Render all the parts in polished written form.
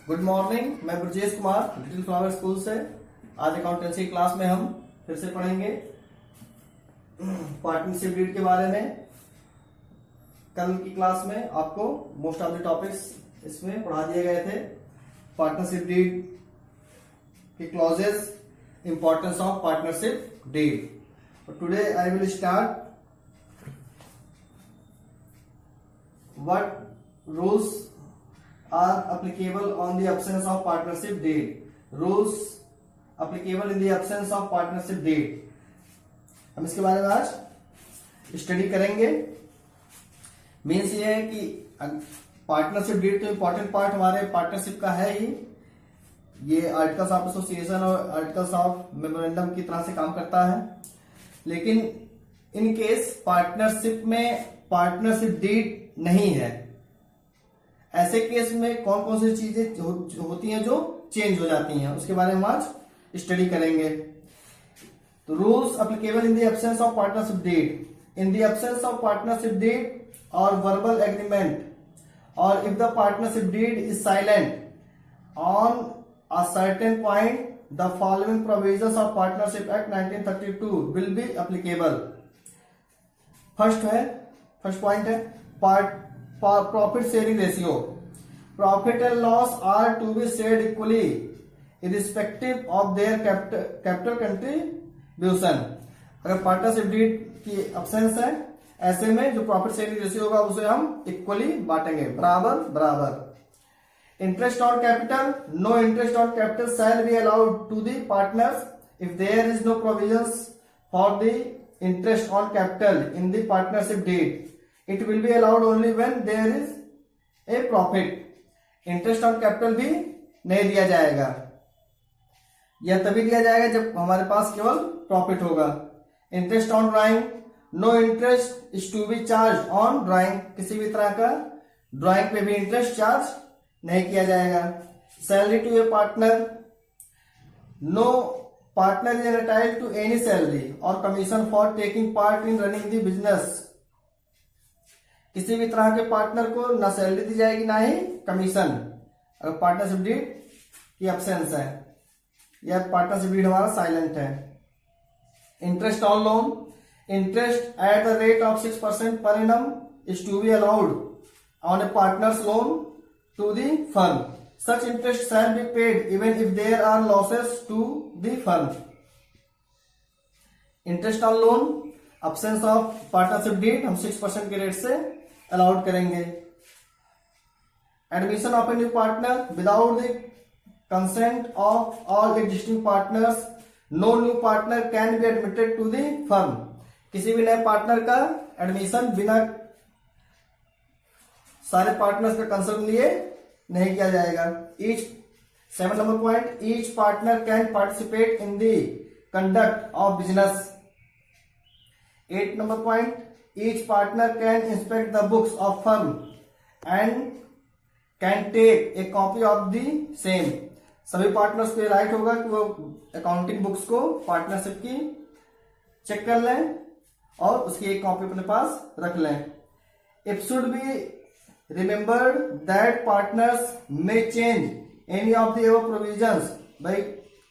Good morning. मैं Brajesh Kumar little flower school से। आज अकाउंटेंसी क्लास में हम फिर से पढ़ेंगे पार्टनरशिप डीड के बारे में। कल की क्लास में आपको मोस्ट ऑफ द टॉपिक्स इसमें पढ़ा दिए गए थे। पार्टनरशिप डीड के clauses, importance of partnership deed. Today I will start what rules are applicable on the absence of partnership deed. Rules applicable in the absence of partnership deed. हम इसके बारे में आज स्टडी करेंगे। मीन्स ये है कि पार्टनरशिप डीड तो इम्पोर्टेंट पार्ट हमारे पार्टनरशिप का है ही। ये आर्टिकल्स ऑफ एसोसिएशन और आर्टिकल्स ऑफ मेमोरेंडम की तरह से काम करता है। लेकिन इन केस पार्टनरशिप में पार्टनरशिप डीड नहीं है, ऐसे केस में कौन कौन सी चीजें होती हैं जो चेंज हो जाती हैं, उसके बारे में आज स्टडी करेंगे। तो rules applicable in the absence of partnership deed. In the absence of partnership deed और वर्बल एग्रीमेंट और if the partnership deed is silent on a certain point the following provisions of partnership act 1932 will be applicable. First point है profit sharing ratio. Profit and loss are to be shared equally irrespective of their capital contribution. अगर partnership deed की absence है, ऐसे में जो profit sharing ratio होगा उसे हम इक्वली बांटेंगे, बराबर बराबर। Interest on capital, no interest on capital shall be allowed to the partners if there is no provisions for the interest on capital in the partnership deed. It will be allowed only when there is a profit. Interest on capital भी नहीं दिया जाएगा, यह तभी दिया जाएगा जब हमारे पास केवल प्रॉफिट होगा। Interest on drawing, no interest is to be charge on drawing. किसी भी तरह का ड्राइंग पे भी इंटरेस्ट चार्ज नहीं किया जाएगा। Salary to a partner, no partner is entitled to any salary और commission for taking part in running the business. किसी भी तरह के पार्टनर को ना सैलरी दी जाएगी ना ही कमीशन, अगर पार्टनरशिप डीड की अब्सेंस है या पार्टनरशिप डीड हमारा साइलेंट है। Interest on loan, interest at the rate of 6% per annum is to be allowed on a partner's loan to the firm. Such interest shall be paid even if there are losses to the firm. Interest on loan absence of partnership deed हम 6% के rate से allowed करेंगे। Admission of a new partner without the consent of all existing partners, no new partner can be admitted to the firm. किसी भी नए partner का admission बिना सारे पार्टनर्स का कंसेंट लिए नहीं किया जाएगा। 7 number point, each partner can participate in the conduct of business. 8 number point, each partner can inspect the books of firm and can take a copy of the same. सभी partners को right होगा कि वो accounting books को partnership की check कर लें और उसकी एक कॉपी अपने पास रख लें। It should be remembered that partners may change any of the ever provisions by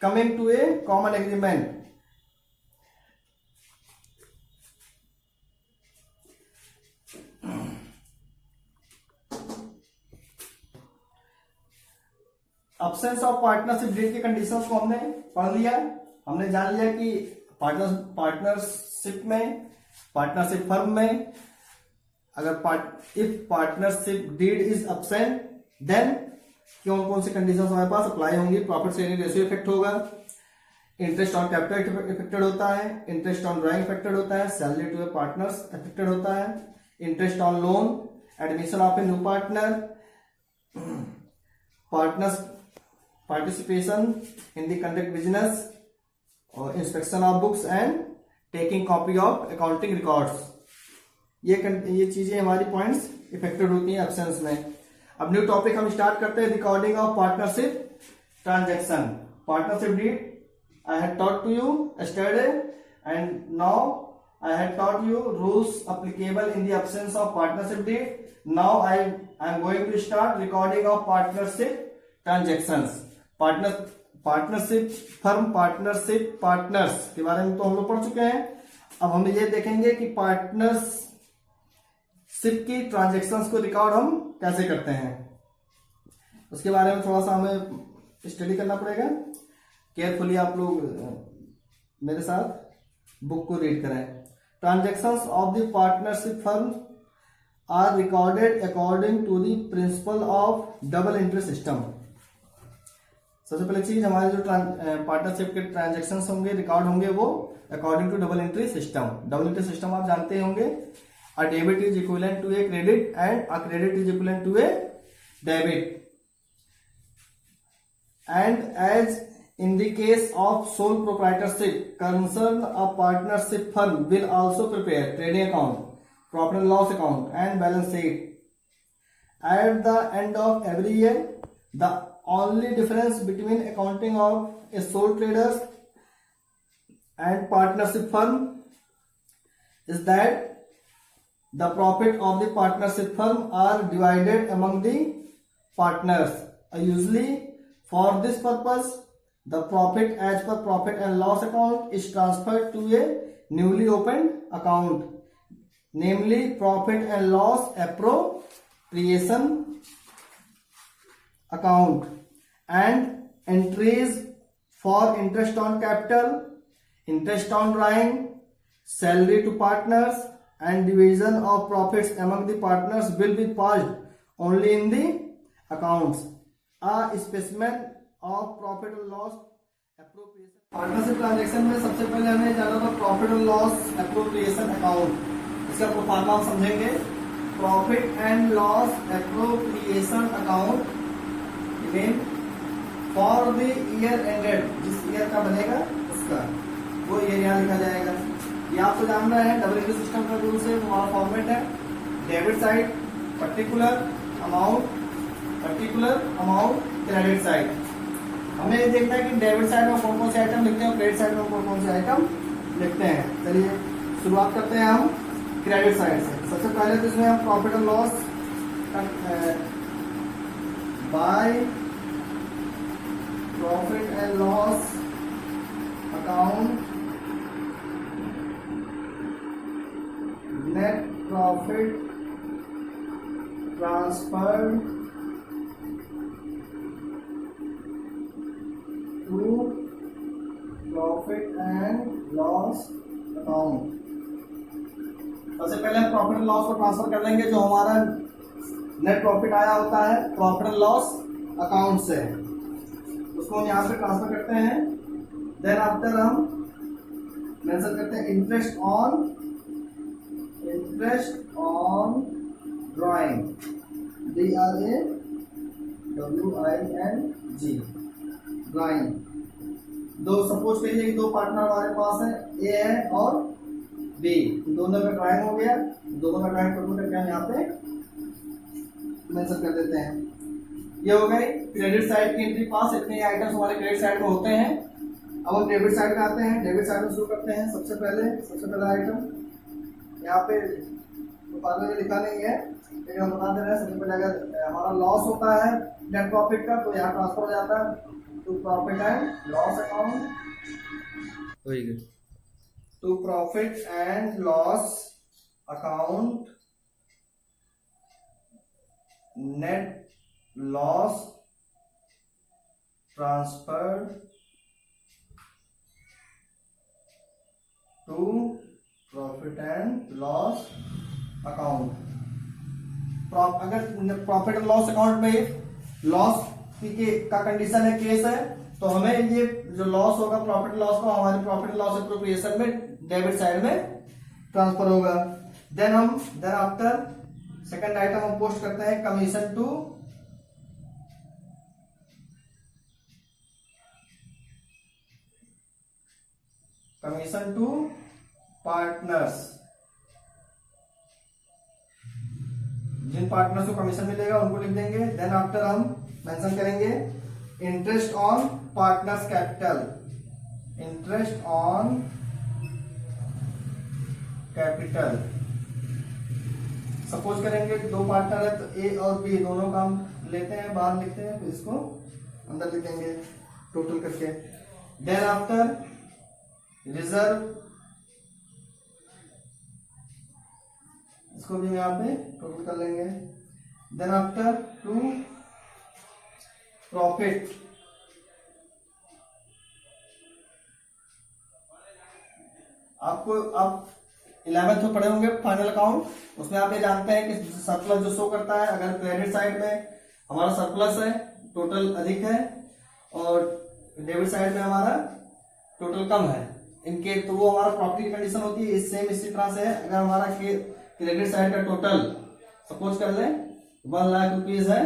coming to a common agreement. Absence of partnership deed के कंडीशंस को हमने पढ़ लिया। हमने जान लिया कि पार्टनरशिप में, पार्टनरशिप फर्म में अगर if partnership deed is absent then कौन कौन सी कंडीशंस हमारे पास अप्लाई होंगी। प्रॉफिट शेयरिंग रेशियो इफेक्ट होगा, इंटरेस्ट ऑन कैपिटल इफेक्टेड होता है, इंटरेस्ट ऑन ड्राइंग इफेक्टेड होता है, salary to a partners affected होता है, interest on loan, admission of a new partner, partners participation in the conduct business or inspection of books and taking copy of accounting records। ये चीजें हमारी points affected होती हैं absence में। अब new topic हम स्टार्ट करते हैं, recording of partnership transaction. Partnership deed I had taught to you yesterday and now I had taught you rules applicable in the absence of partnership deed. Now I am going to start recording of partnership transactions. Partnership firm, partnership partners के बारे में तो हम लोग पढ़ चुके हैं। अब हम ये देखेंगे कि पार्टनरशिप की ट्रांजेक्शंस को रिकॉर्ड हम कैसे करते हैं, उसके बारे में थोड़ा सा हमें स्टडी करना पड़ेगा। केयरफुली आप लोग मेरे साथ बुक को रीड करें। Transactions of the partnership firm are recorded according to the principle of double entry system. सबसे पहले चीज, हमारे जो पार्टनरशिप के ट्रांजेक्शंस होंगे, रिकॉर्ड होंगे, वो according to double entry system. Double entry system आप जानते होंगे, a debit is equivalent to a credit and a credit is equivalent to a debit. And as in the case of sole proprietorship concern, a partnership firm will also prepare trading account, profit and loss account, and balance sheet. At the end of every year, the only difference between accounting of a sole traders and partnership firm is that the profit of the partnership firm are divided among the partners. Usually, for this purpose, the profit as per profit and loss account is transferred to a newly opened account, namely profit and loss appropriation account, and entries for interest on capital, interest on drawing, salary to partners, and division of profits among the partners will be passed only in the accounts. A specimen of profit and loss appropriation। Partnership transaction में सबसे पहले हमें जाना था profit and loss appropriation account. इसका proforma हम समझेंगे। Profit and loss appropriation account mean for the year ended, जिस ईयर का बनेगा उसका वो ईयर यहाँ लिखा जाएगा। ये आपको जानना है, डबल एंट्री सिस्टम का रूल से हमारा फॉर्मेट है। Debit side particular amount credit side. हमें ये देखना है कि डेबिट साइड में कौन कौन से आइटम लिखते हैं और क्रेडिट साइड में कौन कौन से आइटम लिखते हैं। चलिए शुरुआत करते हैं हम क्रेडिट साइड से। सबसे पहले तो इसमें हम profit and loss by profit and loss account, net profit transferred to profit and loss account. सबसे पहले हम प्रॉफिट एंड लॉस को ट्रांसफर कर लेंगे, जो हमारा नेट प्रॉफिट आया होता है प्रॉफिट एंड लॉस अकाउंट से, उसको हम यहाँ पे ट्रांसफर करते हैं। देन आफ्टर हम मेंशन करते हैं interest on drawing, DRAWING, drawing. दो सपोज करिए कि दो पार्टनर हमारे पास है, ए है और बी, दोनों का ड्राइंग हो गया। दोनों का ड्राइंग करके हम यहाँ पे मेंशन कर देते हैं। ये हो गई क्रेडिट साइड की एंट्री पास। इतने आइटम्स हमारे क्रेडिट साइड में होते हैं। अब हम डेबिट साइड पे आते हैं। डेबिट साइड में शुरू करते हैं। सबसे पहला आइटम यहाँ पे में लिखा नहीं है, लेकिन हम बता दे रहे हैं। सबसे पहले अगर हमारा लॉस होता है नेट प्रॉफिट का, तो यहाँ ट्रांसफर हो जाता है to profit and loss account, to profit and loss account, net loss transferred to profit and loss account. अगर प्रॉफिट एंड लॉस अकाउंट में लॉस का कंडीशन है, केस है, तो हमें ये जो लॉस होगा प्रॉफिट लॉस का हमारे प्रॉफिट लॉस एप्रोप्रिएशन में डेबिट साइड में ट्रांसफर होगा। देन आफ्टर सेकंड आइटम हम पोस्ट करते हैं कमीशन टू पार्टनर्स। जिन पार्टनर्स को कमीशन मिलेगा उनको लिख देंगे। देन आफ्टर हम मेंशन करेंगे interest on partners capital, interest on capital. Suppose करेंगे कि दो पार्टनर है, तो ए और बी दोनों का हम लेते हैं, बाहर लिखते हैं, फिर इसको अंदर लिखेंगे टोटल करके। देन आफ्टर रिजर्व, इसको भी यहाँ पे टोटल कर लेंगे। देन आफ्टर टू प्रॉफिट, आपको आप 11th में पढ़े होंगे फाइनल अकाउंट, उसमें आप ये जानते हैं कि सरप्लस जो शो करता है, अगर क्रेडिट साइड में हमारा सरप्लस है, टोटल अधिक है, और डेबिट साइड में हमारा टोटल कम है इनके, तो वो हमारा प्रॉफिट की कंडीशन होती है। सेम इसी तरह से है, अगर हमारा क्रेडिट साइड का टोटल सपोज कर लें 1 लाख रुपीज है,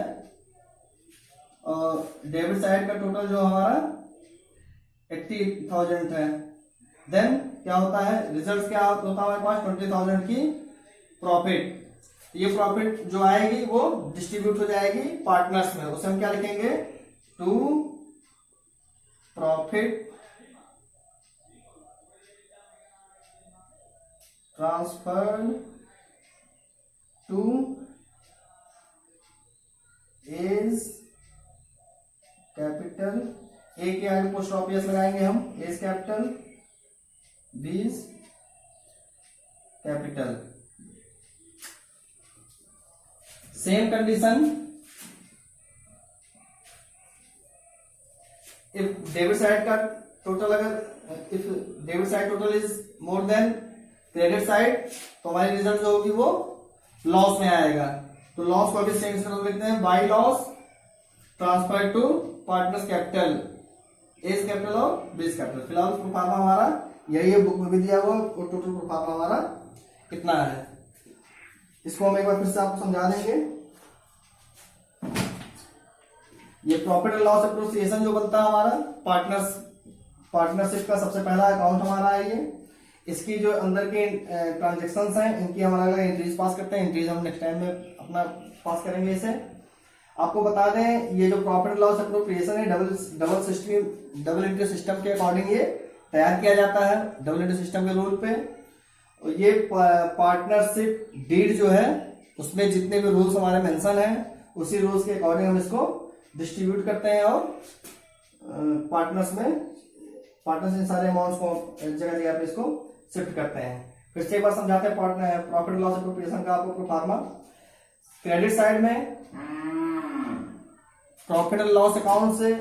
और डेबिट साइड का टोटल जो हमारा 80,000 है, देन क्या होता है, रिजल्ट क्या होता है हमारे पास 20,000 की प्रॉफिट। ये प्रॉफिट जो आएगी वो डिस्ट्रीब्यूट हो जाएगी पार्टनर्स में, उसे हम क्या लिखेंगे, to profit transferred to A's capital. A के आगे पोस्ट ऑफिस लगाएंगे हम, A's capital, B's capital. Same condition, if debit side का टोटल, अगर if debit side total is more than credit side, तो हमारी रिजल्ट जो होगी वो लॉस में आएगा। तो लॉस को भी सेम लिखते हैं, by loss transfer to partners capital, as capital और बेस कैपिटल। फिलहाल प्रोफार्मा हमारा यही है, बुक में भी दिया हुआ, और टोटल प्रोफार्मा हमारा कितना है, इसको हम एक बार फिर से आपको समझा देंगे। ये प्रॉफिट एंड लॉस एप्रोप्रिएशन जो बनता है हमारा पार्टनरशिप का सबसे पहला अकाउंट हमारा है ये। इसकी जो अंदर के ट्रांजेक्शन्स हैं, इनकी हम अलग अलग एंट्रीज पास करते हैं, एंट्रीज हम नेक्स्ट टाइम में अपना पास करेंगे इसे। आपको बता दें, ये जो प्रॉफिट एंड लॉस एप्रोप्रिएशन है, डबल एंट्री सिस्टम के अकॉर्डिंग ये तैयार किया जाता है, डबल एंट्री सिस्टम के रूल पे। और ये पार्टनरशिप डीड जो है, उसमें जितने भी रूल्स हमारे मेंशन हैं, उसी रूल्स के अकॉर्डिंग हम इसको डिस्ट्रीब्यूट करते हैं, और पार्टनर्स में सारे अमाउंट्स को जगह जगह पे इसको शिफ्ट करते हैं। फिर से एक बार समझाते हैं प्रॉफिट एंड लॉस एप्रोप्रिएशन का आपको प्रोफार्मा। क्रेडिट साइड में प्रॉफिट एंड लॉस अकाउंट से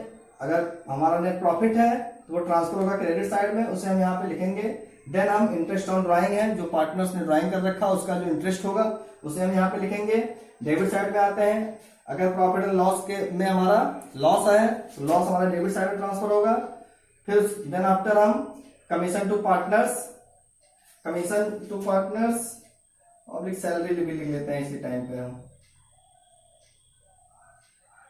अगर हमारा नेट प्रॉफिट है तो वो ट्रांसफर होगा क्रेडिट साइड में, उसे हम यहाँ पे लिखेंगे। देन हम इंटरेस्ट ऑन ड्राइंग है, जो पार्टनर्स ने ड्राइंग कर रखा उसका जो इंटरेस्ट होगा उसे हम यहाँ पे लिखेंगे। डेबिट साइड पे आते हैं, अगर प्रॉफिट एंड लॉस के में हमारा लॉस है तो लॉस हमारा डेबिट साइड में ट्रांसफर होगा। फिर देन आफ्टर हम कमीशन टू पार्टनर्स और सैलरी भी लिख लेते हैं इसी टाइम पे हम।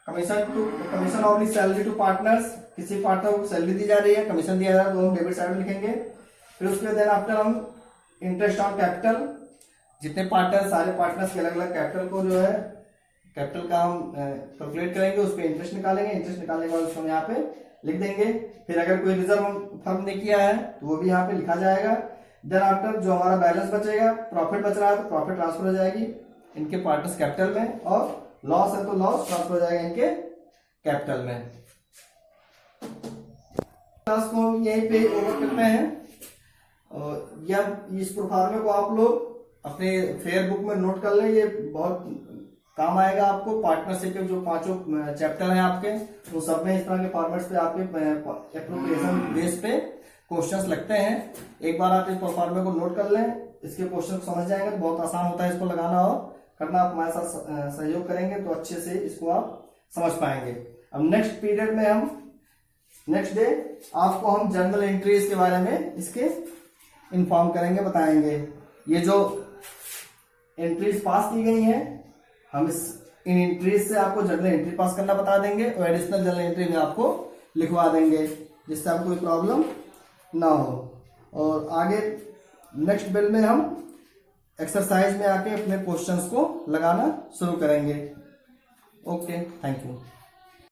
Commission of salary to partners, किसी पार्टनर को सैलरी दी जा रही है, कमीशन दिया जा रहा है, तो हम डेबिट साइड में लिखेंगे। फिर उसके देन आफ्टर हम इंटरेस्ट ऑन कैपिटल, जितने पार्टनर, सारे पार्टनर्स के अलग अलग कैपिटल को जो है कैपिटल का हम कैलकुलेट करेंगे, उस पर इंटरेस्ट निकालेंगे। इंटरेस्ट निकालने के बाद उसको हम यहाँ पे लिख देंगे। फिर अगर कोई रिजर्व हम फर्म ने किया है तो वो भी यहाँ पे लिखा जाएगा। देन आफ्टर जो हमारा बैलेंस बचेगा, प्रॉफिट बच रहा है तो प्रॉफिट ट्रांसफर हो जाएगी इनके पार्टनर्स कैपिटल में, और लॉस है तो लॉस ट्रांसफर हो जाएगा इनके कैपिटल में। क्लास को यहीं पे ओवर करते हैं। और इस प्रोफार्मे को आप लोग अपने फेयर बुक में नोट कर लें, ये बहुत काम आएगा आपको। पार्टनरशिप के जो 5 चैप्टर हैं आपके, वो सब में इस तरह के फॉर्मेट्स पे आपके एप्रोप्रिएशन बेस पे क्वेश्चंस लगते हैं। एक बार आप इस प्रोफार्मे को नोट कर लें, इसके क्वेश्चन समझ जाएंगे तो बहुत आसान होता है इसको लगाना और करना। आप हमारे साथ सहयोग करेंगे तो अच्छे से इसको आप समझ पाएंगे। अब नेक्स्ट पीरियड में हम नेक्स्ट डे आपको हम जर्नल एंट्रीज के बारे में इसके इन्फॉर्म करेंगे, बताएंगे। ये जो एंट्रीज पास की गई हैं, हम इन एंट्रीज से आपको जर्नल एंट्री पास करना बता देंगे, और एडिशनल जर्नल एंट्री में आपको लिखवा देंगे, जिससे आपको कोई प्रॉब्लम ना हो। और आगे नेक्स्ट बिल में हम एक्सरसाइज में आके अपने क्वेश्चंस को लगाना शुरू करेंगे। Okay, thank you.